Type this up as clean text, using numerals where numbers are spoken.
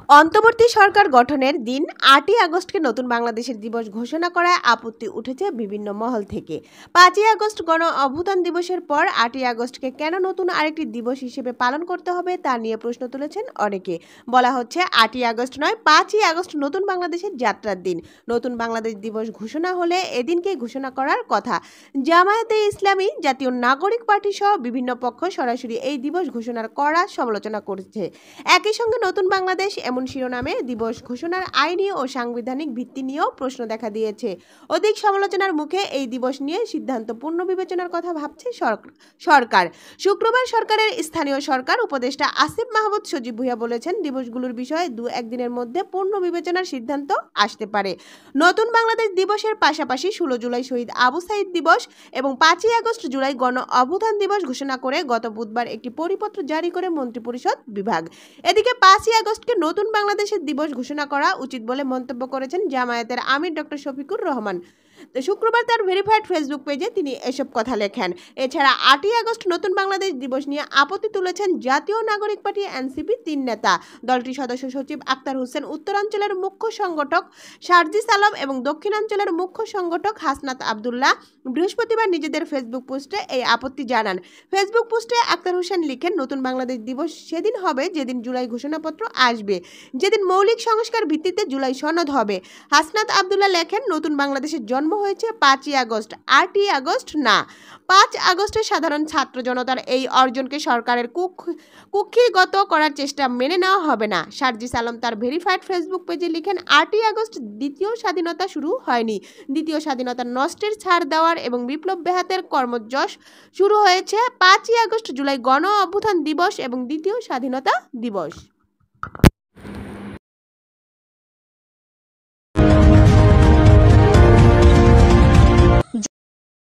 অন্তর্বর্তী সরকার গঠনের দিন ৮ই আগস্টকে নতুন বাংলাদেশের দিবস ঘোষণা করায় আপত্তি উঠেছে বিভিন্ন মহল থেকে। ৫ই আগস্ট গণ অভ্যুত্থান দিবসের পর ৮ই আগস্টকে কেন নতুন আরেকটি দিবস হিসেবে পালন করতে হবে তা নিয়ে প্রশ্ন তুলেছেন অনেকে। বলা হচ্ছে ৮ই আগস্ট নয়, ৫ই আগস্ট নতুন বাংলাদেশের যাত্রার দিন। নতুন বাংলাদেশ দিবস ঘোষণা হলে এদিনকেই ঘোষণা করার কথা। জামায়াতে ইসলামী, জাতীয় নাগরিক পার্টি সহ বিভিন্ন পক্ষ সরাসরি এই দিবস ঘোষণার কড়া সমালোচনা করেছে। একই সঙ্গে নতুন বাংলাদেশ এমন শিরোনামে দিবস ঘোষণার আইনি ও সাংবিধানিক ভিত্তি নিয়েও প্রশ্ন দেখা দিয়েছে। অধিক সমালোচনার মুখে এই দিবস নিয়ে সিদ্ধান্ত পুনর্বিবেচনার কথা ভাবছে সরকার। শুক্রবার সরকারের স্থানীয় সরকার উপদেষ্টা আসিফ মাহমুদ সজীব ভুঁইয়া বলেছেন, দিবসগুলোর বিষয়ে ২-১ দিনের মধ্যে পুনর্বিবেচনার সিদ্ধান্ত আসতে পারে। নতুন বাংলাদেশ দিবসের পাশাপাশি ১৬ জুলাই শহীদ আবু সাঈদ দিবস এবং ৫ই আগস্ট জুলাই গণ অভ্যুত্থান দিবস ঘোষণা করে গত বুধবার একটি পরিপত্র জারি করে মন্ত্রিপরিষদ বিভাগ। এদিকে ৫ই আগস্টকে নতুন বাংলাদেশের দিবস ঘোষণা করা উচিত বলে মন্তব্য করেছেন জামায়াতের আমির ডক্টর শফিকুর রহমান। শুক্রবার তার ভেরিফাইড ফেসবুক পেজে তিনি এসব কথা লেখেন। এছাড়া ৮ই আগস্ট নতুন বাংলাদেশ দিবস নিয়ে আপত্তি তুলেছেন জাতীয় নাগরিক পার্টি এনসিপি ৩ নেতা। দলটির সদস্য সচিব আক্তার হোসেন, উত্তরাঞ্চলের মুখ্য সংগঠক সার্জিস আলম এবং দক্ষিণাঞ্চলের মুখ্য সংগঠক হাসনাত আবদুল্লাহ বৃহস্পতিবার নিজেদের ফেসবুক পোস্টে এই আপত্তি জানান। ফেসবুক পোস্টে আক্তার হোসেন লিখেন, নতুন বাংলাদেশ দিবস সেদিন হবে যেদিন জুলাই ঘোষণাপত্র আসবে, যেদিন মৌলিক সংস্কার ভিত্তিতে জুলাই সনদ হবে। হাসনাত আবদুল্লাহ লেখেন, নতুন বাংলাদেশের জন্ম হয়েছে ৫ই আগস্ট, ৮ই আগস্ট না। ৫ আগস্টের সাধারণ ছাত্র জনতার এই অর্জনকে সরকারের কুক্ষিগত করার চেষ্টা মেনে নেওয়া হবে না। সার্জিস আলম তার ভেরিফাইড ফেসবুক পেজে লিখেন, ৮ই আগস্ট দ্বিতীয় স্বাধীনতা শুরু হয়নি, দ্বিতীয় স্বাধীনতা নষ্টের ছাড় দেওয়ার এবং বিপ্লব ব্যাহতের কর্মযশ শুরু হয়েছে ৫ই আগস্ট জুলাই গণ অভ্যুত্থান দিবস এবং দ্বিতীয় স্বাধীনতা দিবস।